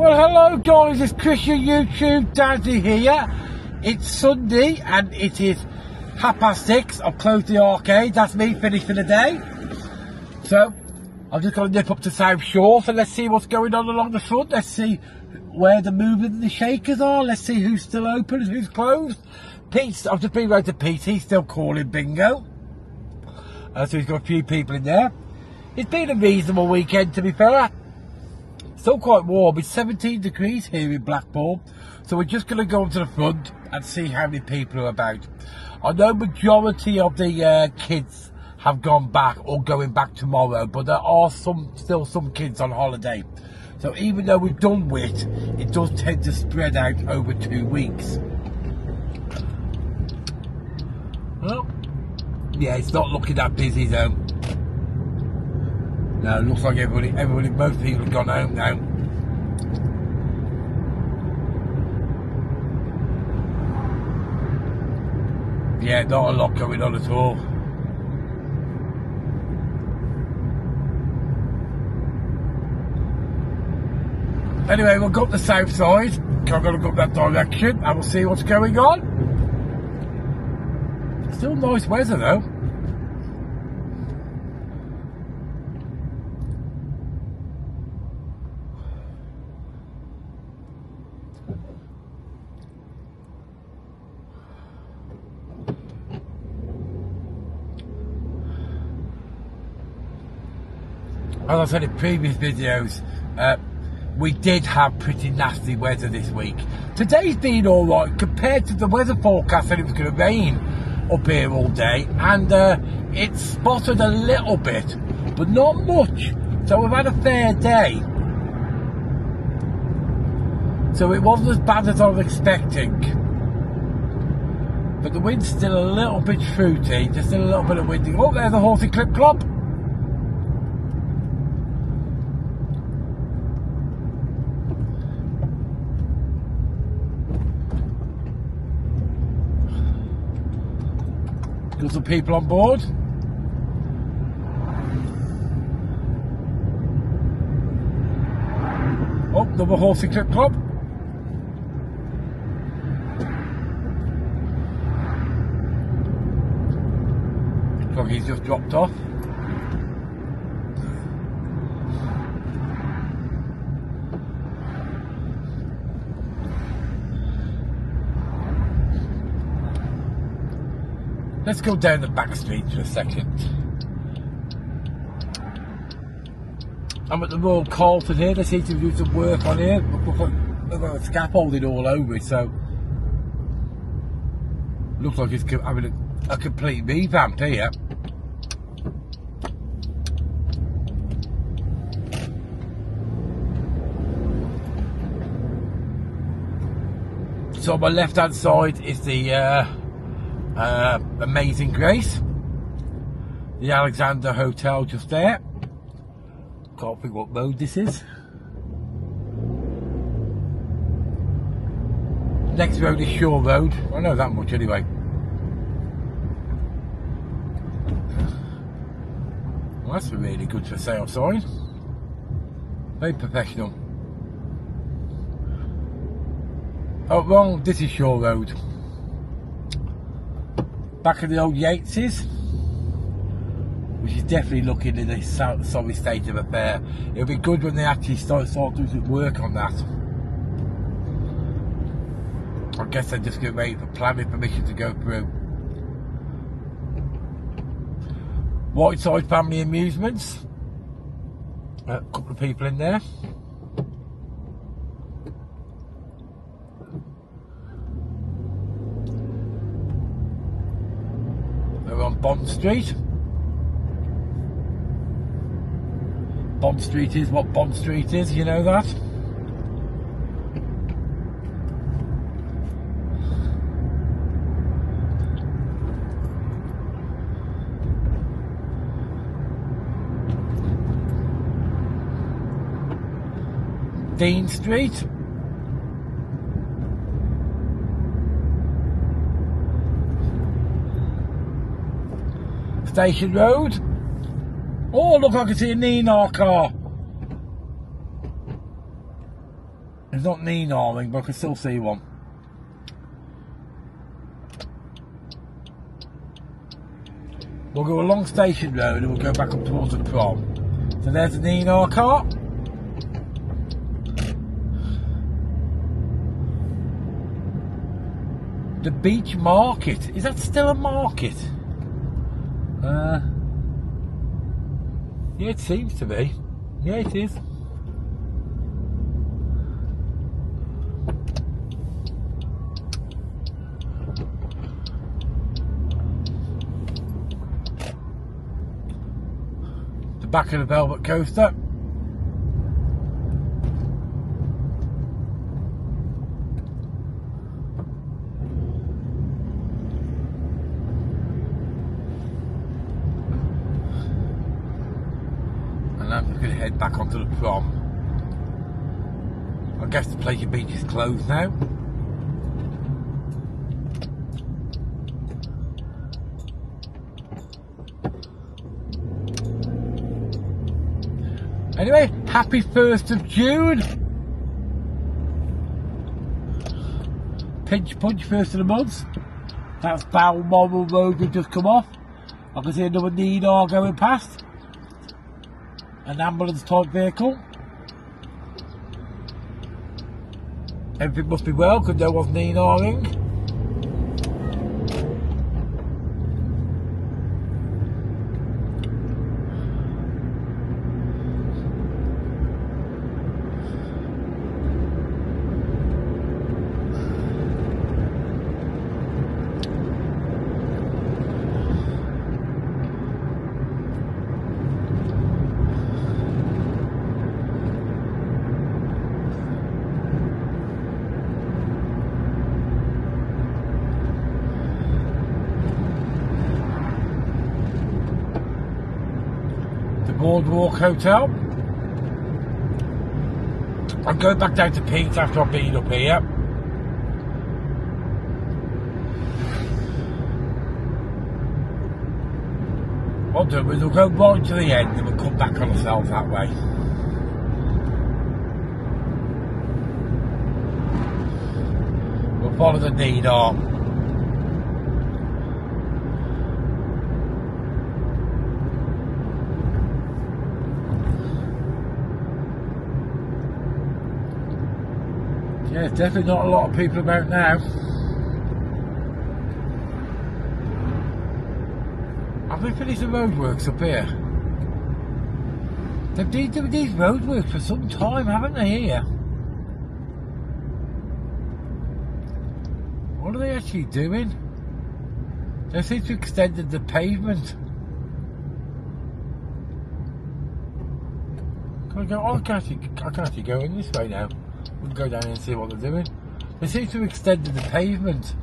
Well, hello guys, it's Chris, your YouTube Daddy here. It's Sunday and it is 6:30. I've closed the arcade, that's me finished for the day. So, I've just got to nip up to South Shore, so let's see what's going on along the front. Let's see where the movers and the shakers are. Let's see who's still open and who's closed. Pete's, I've just been round to Pete, he's still calling bingo. So he's got a few people in there. It's been a reasonable weekend, to be fair. Still quite warm. It's 17 degrees here in Blackpool. So we're just going to go to the front and see how many people are about. I know majority of the kids have gone back or going back tomorrow, but there are still some kids on holiday. So even though we've done WIT, it does tend to spread out over 2 weeks. Well, yeah, it's not looking that busy though. No, it looks like most people have gone home now. Yeah, not a lot going on at all. Anyway, we'll go up the south side. I'm going to go up that direction and we'll see what's going on. Still nice weather though. As I said in previous videos, we did have pretty nasty weather this week. Today's been alright compared to the weather forecast that it was going to rain up here all day, and it's spotted a little bit, but not much. So we've had a fair day. So it wasn't as bad as I was expecting. But the wind's still a little bit fruity, just a little bit of wind. Oh, there's the Horsey Clip Club. Got some people on board. Oh, another Horsey Clip Club. Looks like he's just dropped off. Let's go down the back street for a second. I'm at the Royal Carlton here. They seem to do some work on here. Looks like they've got scaffolding all over it, so looks like it's having a complete revamp here. So on my left hand side is the Amazing Grace, the Alexander Hotel just there. Can't think what road this is. Next road is Shore Road. I know that much anyway. Well, that's really good for sale sign. Very professional. Oh, wrong, this is Shore Road. Back of the old Yateses, which is definitely looking in a sorry state of affair. It'll be good when they actually start doing some work on that. I guess they're just going to wait for planning permission to go through. Whiteside Family Amusements. A couple of people in there. On Bond Street. Bond Street is what Bond Street is, you know that? Dean Street. Station Road. Oh, look, I can see a Nina car. It's not knee arming, but I can still see one. We'll go along Station Road and we'll go back up towards the prom. So there's the Neenar car. The Beach Market. Is that still a market? Yeah, it seems to be. Yeah, it is. The back of the Velvet Coaster. And I'm going to head back onto the prom. I guess the Pleasure Beach is closed now. Anyway, happy 1st of June. Pinch punch, first of the month. That's Balmoral Road we've just come off. I can see another Neenar going past. An ambulance type vehicle. Everything must be well because there was Neenaring. Boardwalk Hotel. I'm going back down to Pete after I've been up here. What we'll do is we'll go right to the end and we'll come back on ourselves that way. We'll follow the Neenar. Yeah, there's definitely not a lot of people about now. Have they finished the roadworks up here? They've been doing these roadworks for some time, haven't they, here? What are they actually doing? They seem to have extended the pavement. Can I go? Oh, I can actually go in this way now. We can go down and see what they're doing. They seem to have extended the pavement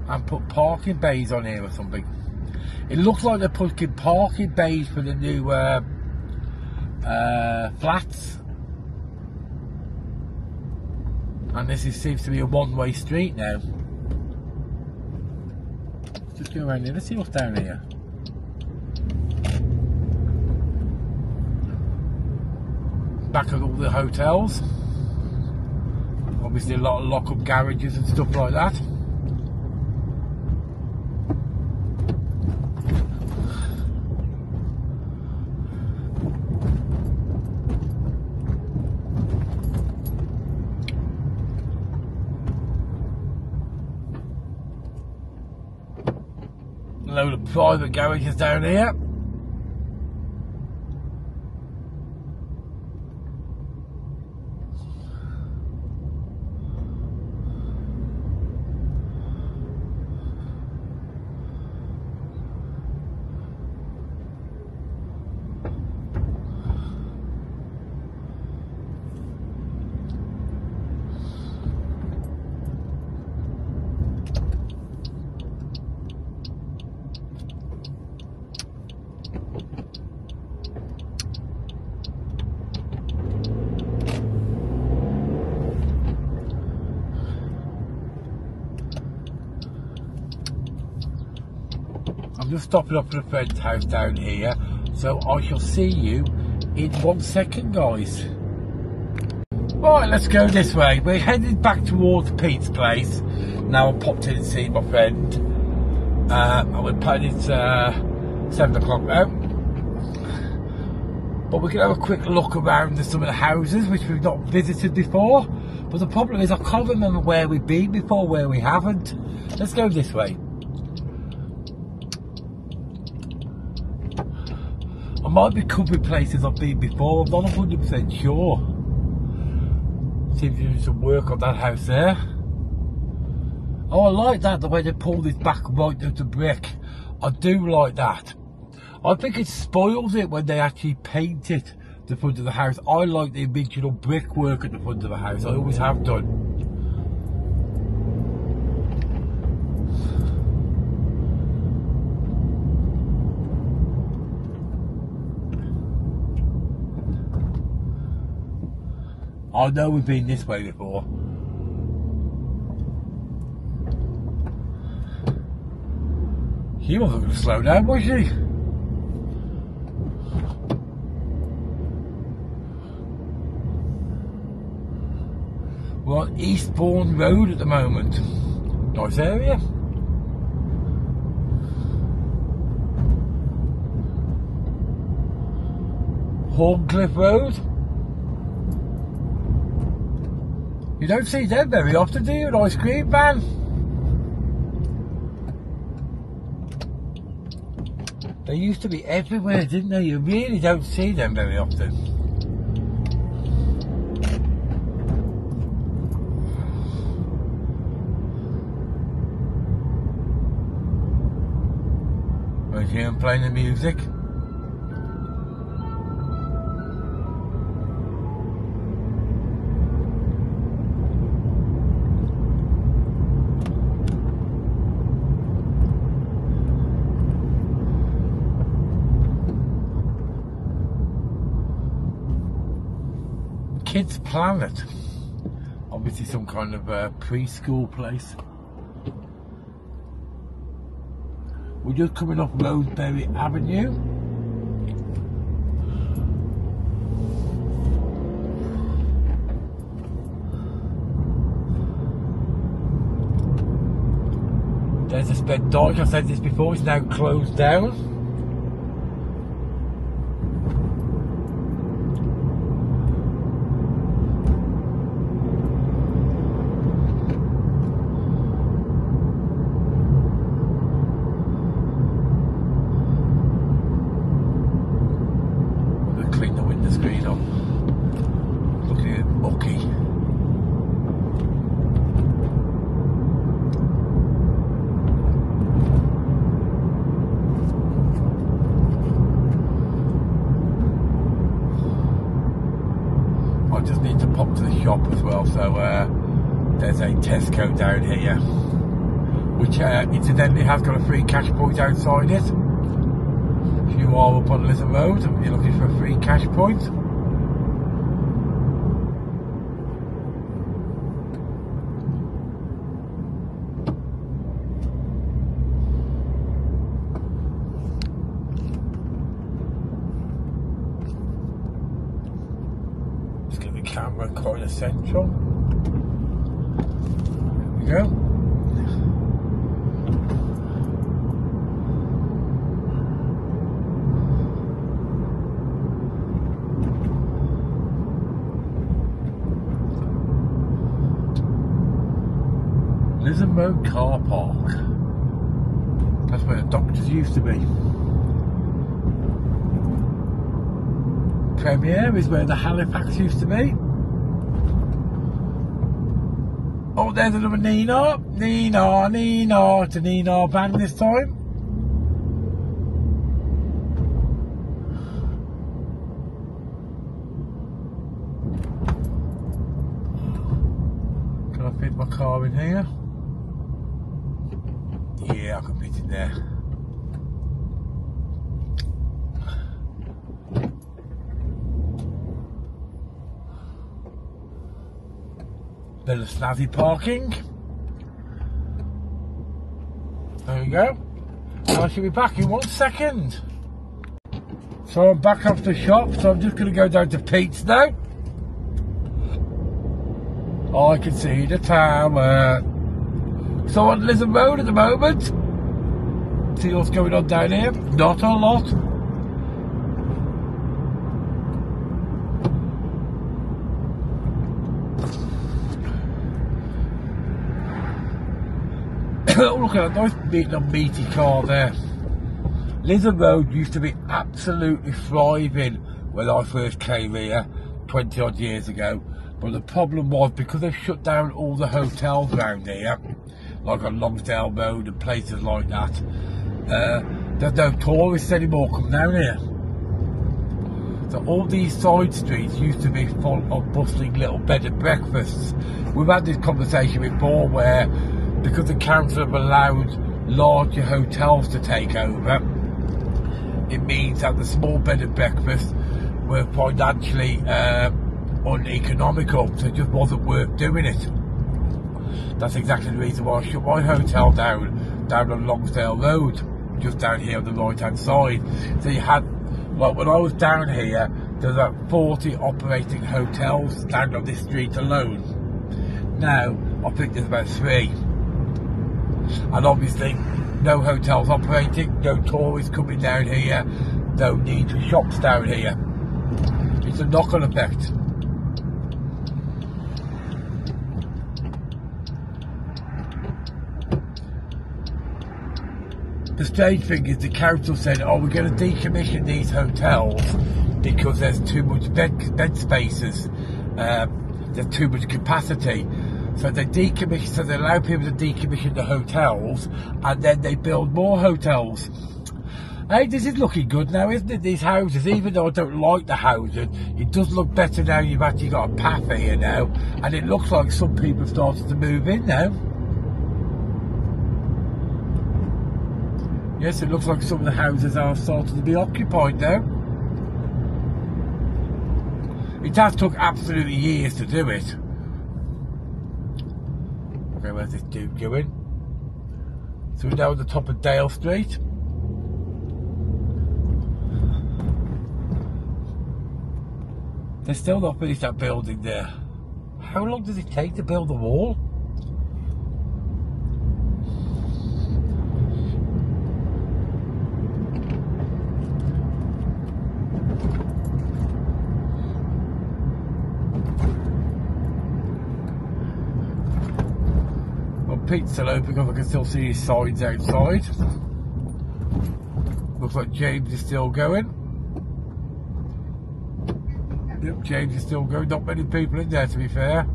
and put parking bays on here or something. It looks like they're putting parking bays for the new flats. And this seems to be a one-way street now. Let's just go around here. Let's see what's down here. Back of all the hotels. Obviously a lot of lock-up garages and stuff like that. A load of private garages down here. I'm just stopping up at a friend's house down here, so I shall see you in 1 second, guys. Right, let's go this way. We're headed back towards Pete's place. Now I popped in to see my friend. And we're putting it 7 o'clock now. But we're going to have a quick look around some of the houses which we've not visited before. But the problem is I can't remember where we've been before, where we haven't. Let's go this way. I might be covering places I've been before, I'm not 100% sure. Seems to do some work on that house there. Oh, I like that, the way they pull this back right into brick. I do like that. I think it spoils it when they actually paint it, the front of the house. I like the original brickwork at the front of the house, I always have done. I know we've been this way before. She wasn't going to slow down, was she? We're on Eastbourne Road at the moment. Nice area. Horncliffe Road. You don't see them very often, do you? An ice cream van. They used to be everywhere, didn't they? You really don't see them very often. Right here, I'm playing the music. Kids Planet, obviously some kind of preschool place. We're just coming off Roseberry Avenue. There's a Sped Dyke, I've said this before, it's now closed down. I just need to pop to the shop as well, so there's a Tesco down here, which incidentally has got a free cash point outside it. If you are up on Lisbon Road and you're looking for a free cash point. Camera quite essential. There we go. Lisbon Road car park. That's where the doctors used to be. Premier is where the Halifax used to be. Oh, there's another Nina. Nina. It's a Nina van this time. Can I fit my car in here? Yeah, I can fit it there. Bit of snazzy parking. There we go. I should be back in 1 second. So I'm back off the shop, so I'm just going to go down to Pete's now. I can see the tower. So on Lizard Road at the moment. See what's going on down here? Not a lot. Oh, look at that nice big and meaty car there. Lizard Road used to be absolutely thriving when I first came here 20 odd years ago, but the problem was because they've shut down all the hotels around here, like on Longsdale Road and places like that, there's no tourists anymore coming down here. So all these side streets used to be full of bustling little bed and breakfasts. We've had this conversation before where, because the council have allowed larger hotels to take over, it means that the small bed and breakfasts were financially uneconomical, so it just wasn't worth doing it. That's exactly the reason why I shut my hotel down on Longsdale Road, just down here on the right hand side. So you had, like when I was down here, there was about 40 operating hotels down on this street alone. Now I think there's about 3, and obviously no hotels operating, no tourists coming down here, no need for shops down here. It's a knock-on effect. The strange thing is the council said, oh, we're going to decommission these hotels because there's too much bed spaces, there's too much capacity. So they decommission, so they allow people to decommission the hotels, and then they build more hotels. Hey, this is looking good now, isn't it, these houses? Even though I don't like the houses, it does look better now. You've actually got a path here now, and it looks like some people have started to move in now. Yes, it looks like some of the houses are starting to be occupied now. It has took absolutely years to do it. Okay, where's this dude going? So we're now at the top of Dale Street. They're still not finished that building there. How long does it take to build the wall? Pete's still open because I can still see his signs outside. Looks like James is still going. Yep, James is still going. Not many people in there, to be fair.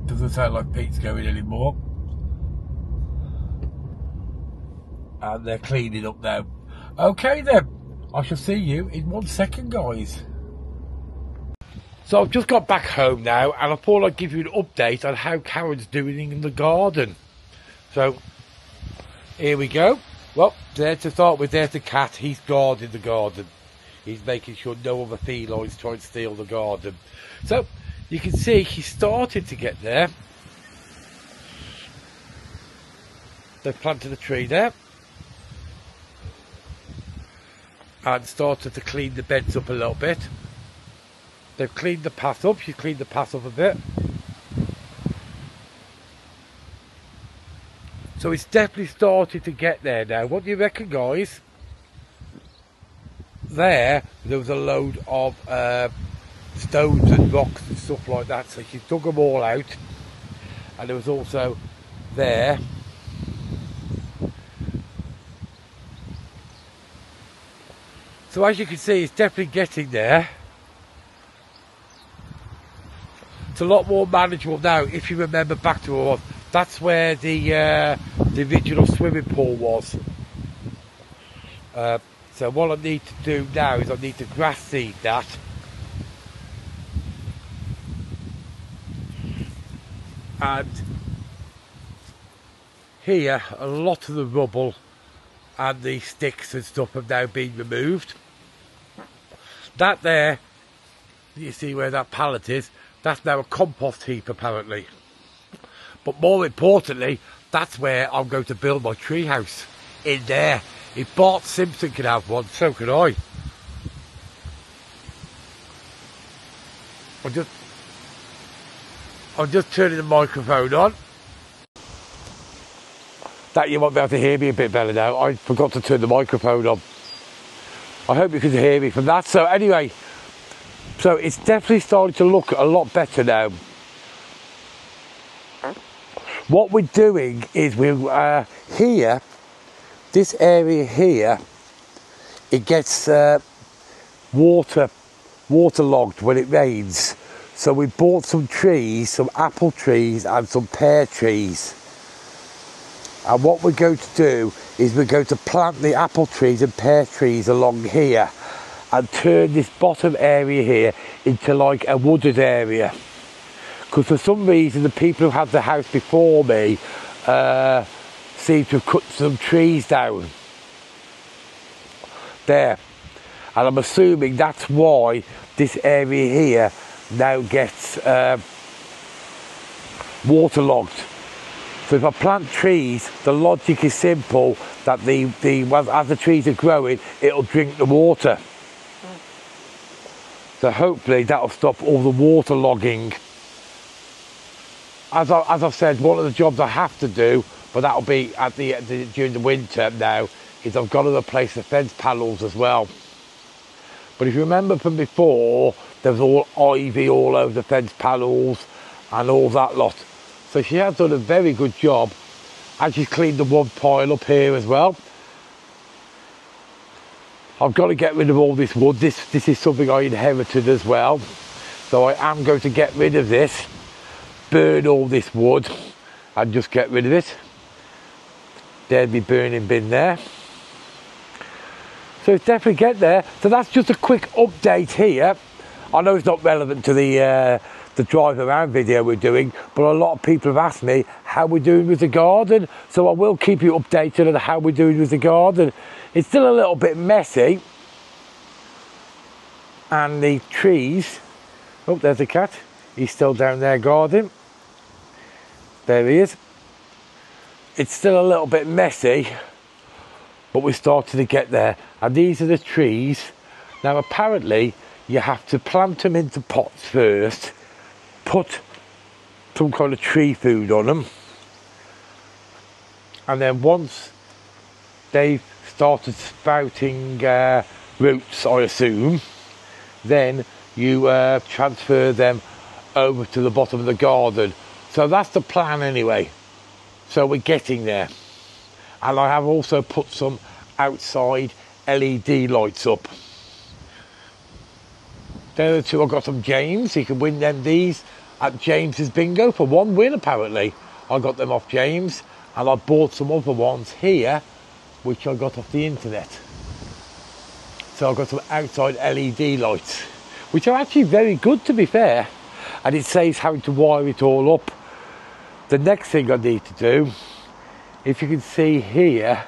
Doesn't sound like Pete's going anymore. And they're cleaning up now. Okay then, I shall see you in 1 second, guys. So I've just got back home now, and I thought I'd give you an update on how Karen's doing in the garden. So here we go. Well, there to start with, there's the cat. He's guarding the garden. He's making sure no other felines try and steal the garden. So you can see he started to get there. They've planted a tree there and started to clean the beds up a little bit. They've cleaned the path up. She's cleaned the path up a bit. So it's definitely started to get there now. What do you reckon, guys? There was a load of stones and rocks and stuff like that, so she dug them all out. And there was also there so as you can see, it's definitely getting there. It's a lot more manageable now. If you remember back to what, that's where the original swimming pool was. So what I need to do now is I need to grass seed that. And here, a lot of the rubble and the sticks and stuff have now been removed. That there You see where that pallet is? That's now a compost heap apparently. But more importantly, that's where I'm going to build my tree house. In there. If Bart Simpson can have one, so can I. I'm just turning the microphone on. That you might be able to hear me a bit better now. I forgot to turn the microphone on. I hope you can hear me from that. So anyway, so it's definitely starting to look a lot better now. What we're doing is we're here, this area here, it gets waterlogged when it rains. So we bought some trees, some apple trees and some pear trees. And what we're going to do is we're going to plant the apple trees and pear trees along here and turn this bottom area here into like a wooded area. Because for some reason the people who had the house before me seem to have cut some trees down. There. And I'm assuming that's why this area here now gets waterlogged. So if I plant trees, the logic is simple, that as the trees are growing, it'll drink the water. So hopefully that'll stop all the water logging. As I've said, one of the jobs I have to do, but that'll be at during the winter now, is I've got to replace the fence panels as well. But if you remember from before, there was all ivy all over the fence panels and all that lot. So she has done a very good job, and she's cleaned the one pile up here as well. I've got to get rid of all this wood. This is something I inherited as well. So I am going to get rid of this, burn all this wood and just get rid of it. There's my burning bin there. So it's definitely get there. So that's just a quick update here. I know it's not relevant to the drive around video we're doing, but a lot of people have asked me how we're doing with the garden, so I will keep you updated on how we're doing with the garden. It's still a little bit messy, and the trees, oh, there's a cat, he's still down there guarding, there he is. It's still a little bit messy, but we're starting to get there. And these are the trees. Now apparently you have to plant them into pots first, put some kind of tree food on them, and then once they've started sprouting roots, I assume, then you transfer them over to the bottom of the garden. So that's the plan anyway. So we're getting there. And I have also put some outside LED lights up. There are the two I got from James. You can win them these at James's bingo for one win apparently. I got them off James, and I bought some other ones here which I got off the internet. So I've got some outside LED lights, which are actually very good to be fair, and it saves having to wire it all up. The next thing I need to do, if you can see here,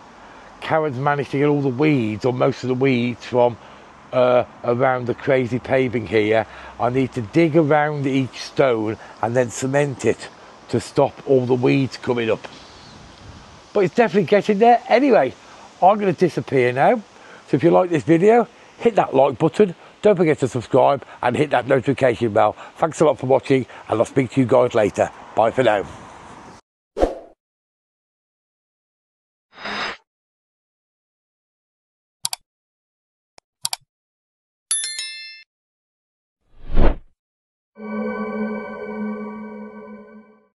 Karen's managed to get all the weeds, or most of the weeds, from around the crazy paving here. I need to dig around each stone and then cement it to stop all the weeds coming up. But it's definitely getting there. Anyway, I'm going to disappear now. So if you like this video, hit that like button. Don't forget to subscribe and hit that notification bell. Thanks a lot for watching, and I'll speak to you guys later. Bye for now.